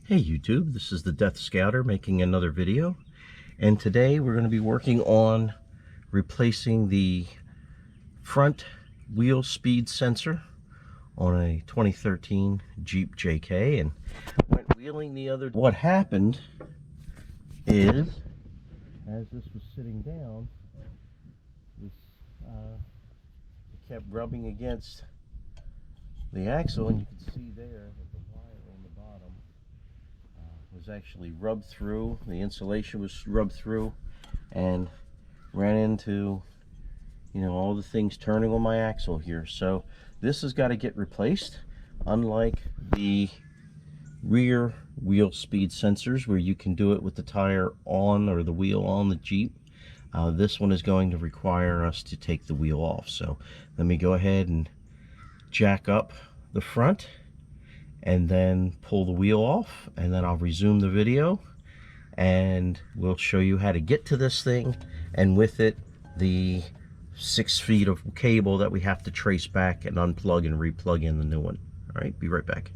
Hey YouTube, this is the Death Scouter making another video, and today we're going to be working on replacing the front wheel speed sensor on a 2013 Jeep JK. And went wheeling the other day. What happened is, as this was sitting down, this it kept rubbing against the axle, and you can see there that the wire on the bottom was actually rubbed through. The insulation was rubbed through and ran into, all the things turning on my axle here. So this has got to get replaced. Unlike the rear wheel speed sensors where you can do it with the tire on or the wheel on the Jeep, this one is going to require us to take the wheel off. So let me go ahead and jack up the front and then pull the wheel off, and then I'll resume the video and we'll show you how to get to this thing, and with it the 6 feet of cable that we have to trace back and unplug and replug in the new one. All right, be right back.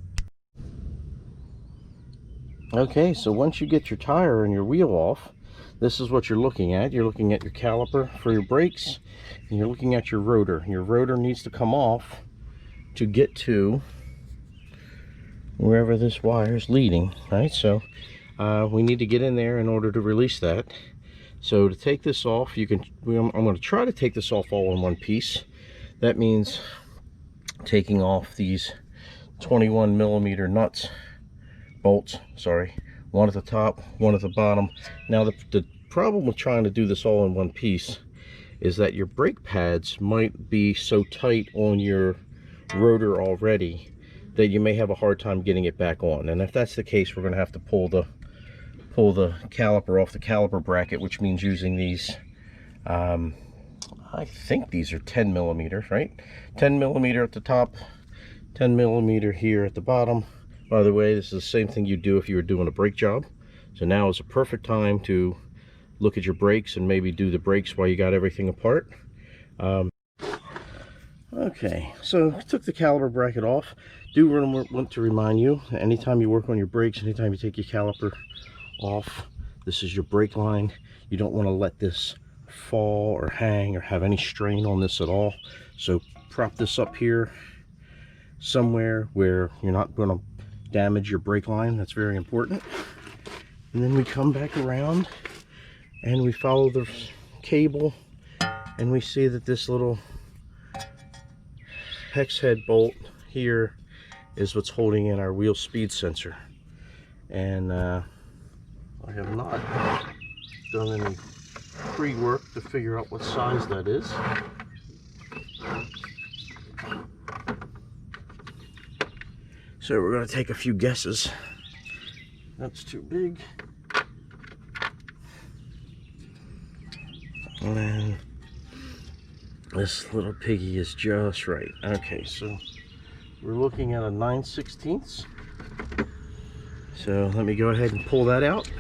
Okay, so once you get your tire and your wheel off, this is what you're looking at. You're looking at your caliper for your brakes, and you're looking at your rotor. Your rotor needs to come off to get to wherever this wire is leading, right? So we need to get in there in order to release that. So to take this off, I'm going to try to take this off all in one piece. That means taking off these 21 millimeter nuts, bolts, sorry, one at the top, one at the bottom. Now the problem with trying to do this all in one piece is that your brake pads might be so tight on your rotor already that you may have a hard time getting it back on. And if that's the case, we're going to have to pull the caliper off the caliper bracket, which means using these I think these are 10 millimeters, right? 10 millimeter at the top, 10 millimeter here at the bottom. By the way, this is the same thing you do if you were doing a brake job. So now is a perfect time to look at your brakes and maybe do the brakes while you got everything apart. Okay, so I took the caliper bracket off. Do want to remind you, anytime you work on your brakes, anytime you take your caliper off, this is your brake line. You don't want to let this fall or hang or have any strain on this at all. So prop this up here somewhere where you're not going to damage your brake line. That's very important. And then we come back around and we follow the cable, and we see that this little hex head bolt here is what's holding in our wheel speed sensor. And I have not done any pre-work to figure out what size that is. So we're going to take a few guesses. That's too big. And then this little piggy is just right. Okay, so we're looking at a 9/16. So let me go ahead and pull that out.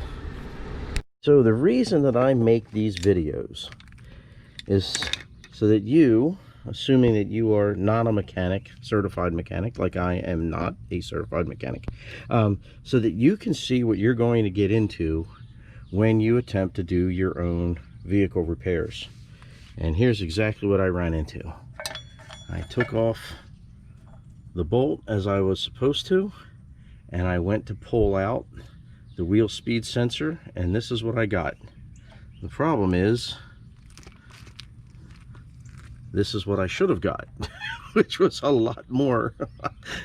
So the reason that I make these videos is so that you, assuming that you are not a mechanic, certified mechanic, like I am not a certified mechanic, so that you can see what you're going to get into when you attempt to do your own vehicle repairs. And here's exactly what I ran into. I took off the bolt as I was supposed to, and I went to pull out the wheel speed sensor, and this is what I got. The problem is, this is what I should have got, which was a lot more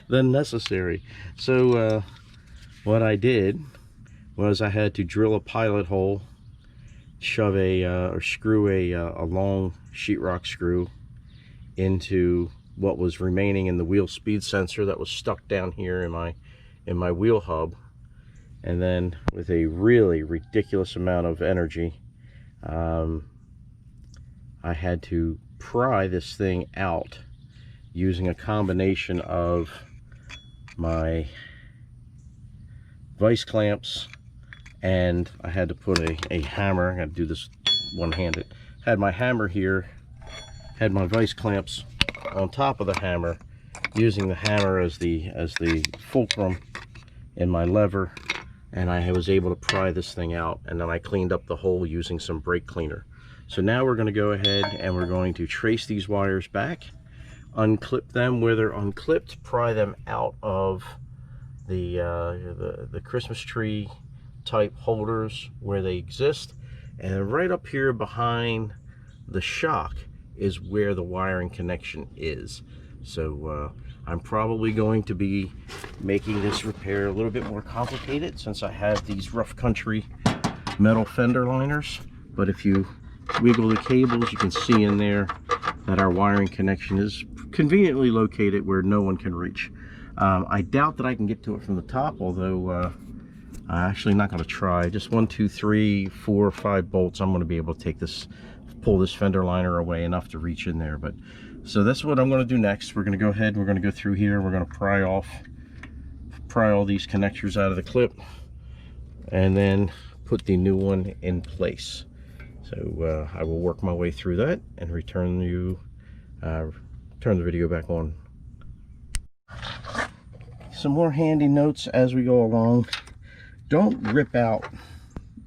than necessary. So what I did was I had to drill a pilot hole, shove or screw a long sheetrock screw into what was remaining in the wheel speed sensor that was stuck down here in my wheel hub, and then with a really ridiculous amount of energy, I had to pry this thing out using a combination of my vice clamps, and I had to put a hammer. I had to do this one-handed. Had my hammer here, had my vice clamps on top of the hammer, using the hammer as the fulcrum in my lever, and I was able to pry this thing out, and then I cleaned up the hole using some brake cleaner. So now we're going to go ahead and we're going to trace these wires back, unclip them where they're unclipped, pry them out of the Christmas tree type holders where they exist, and right up here behind the shock is where the wiring connection is. So I'm probably going to be making this repair a little bit more complicated since I have these rough country metal fender liners, but if you wiggle the cables, you can see in there that our wiring connection is conveniently located where no one can reach. I doubt that I can get to it from the top, although I'm actually not going to try. Just 1, 2, 3, 4, 5 bolts. I'm going to be able to take this, pull this fender liner away enough to reach in there. But so that's what I'm going to do next. We're going to go ahead and we're going to go through here. We're going to pry all these connectors out of the clip, and then put the new one in place. So I will work my way through that and turn the video back on. Some more handy notes as we go along. Don't rip out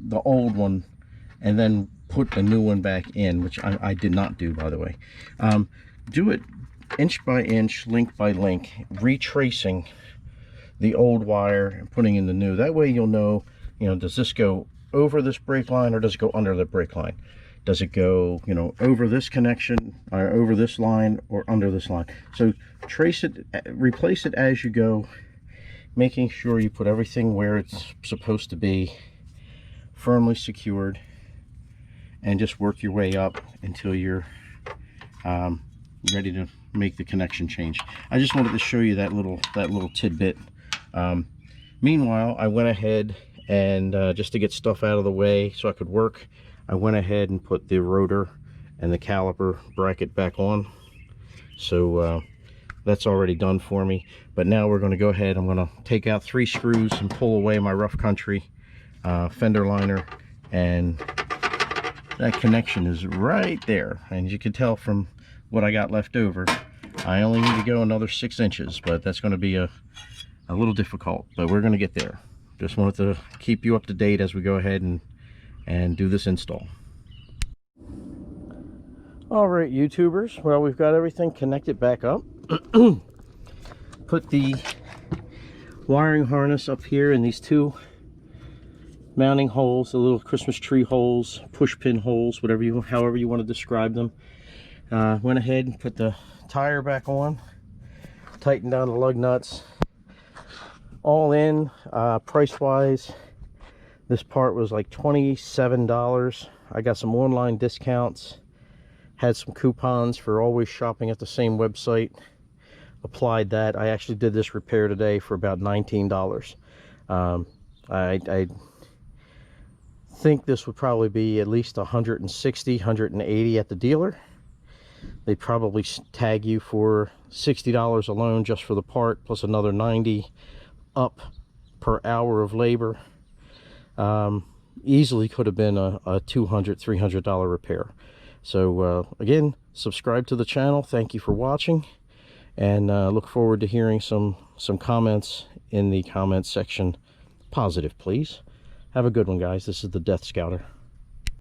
the old one and then put the new one back in, which I did not do, by the way. Do it inch by inch, link by link, retracing the old wire and putting in the new. That way you'll know, does this go over this brake line or does it go under the brake line? Does it go, over this connection or over this line or under this line? So trace it, replace it as you go, making sure you put everything where it's supposed to be, firmly secured, and just work your way up until you're ready to make the connection change. I just wanted to show you that little tidbit. Meanwhile, I went ahead and just to get stuff out of the way so I could work, I went ahead and put the rotor and the caliper bracket back on. So that's already done for me. But now we're going to go ahead, I'm going to take out 3 screws and pull away my rough country fender liner, and that connection is right there. And you can tell from what I got left over, I only need to go another 6 inches, but that's going to be a little difficult, but we're going to get there. Just wanted to keep you up to date as we go ahead and do this install. All right, YouTubers, well, we've got everything connected back up. Put the wiring harness up here in these 2 mounting holes, the little Christmas tree holes, push pin holes, however you want to describe them. Went ahead and put the tire back on, tightened down the lug nuts. All in, price wise, this part was like $27. I got some online discounts, had some coupons for always shopping at the same website, applied that. I actually did this repair today for about $19. I think this would probably be at least $160, $180 at the dealer. They probably tag you for $60 alone just for the part, plus another $90 up per hour of labor. Easily could have been a $200, $300 repair. So again, subscribe to the channel. Thank you for watching, and look forward to hearing some comments in the comments section. Positive, please. Have a good one, guys. This is the Death Scouter.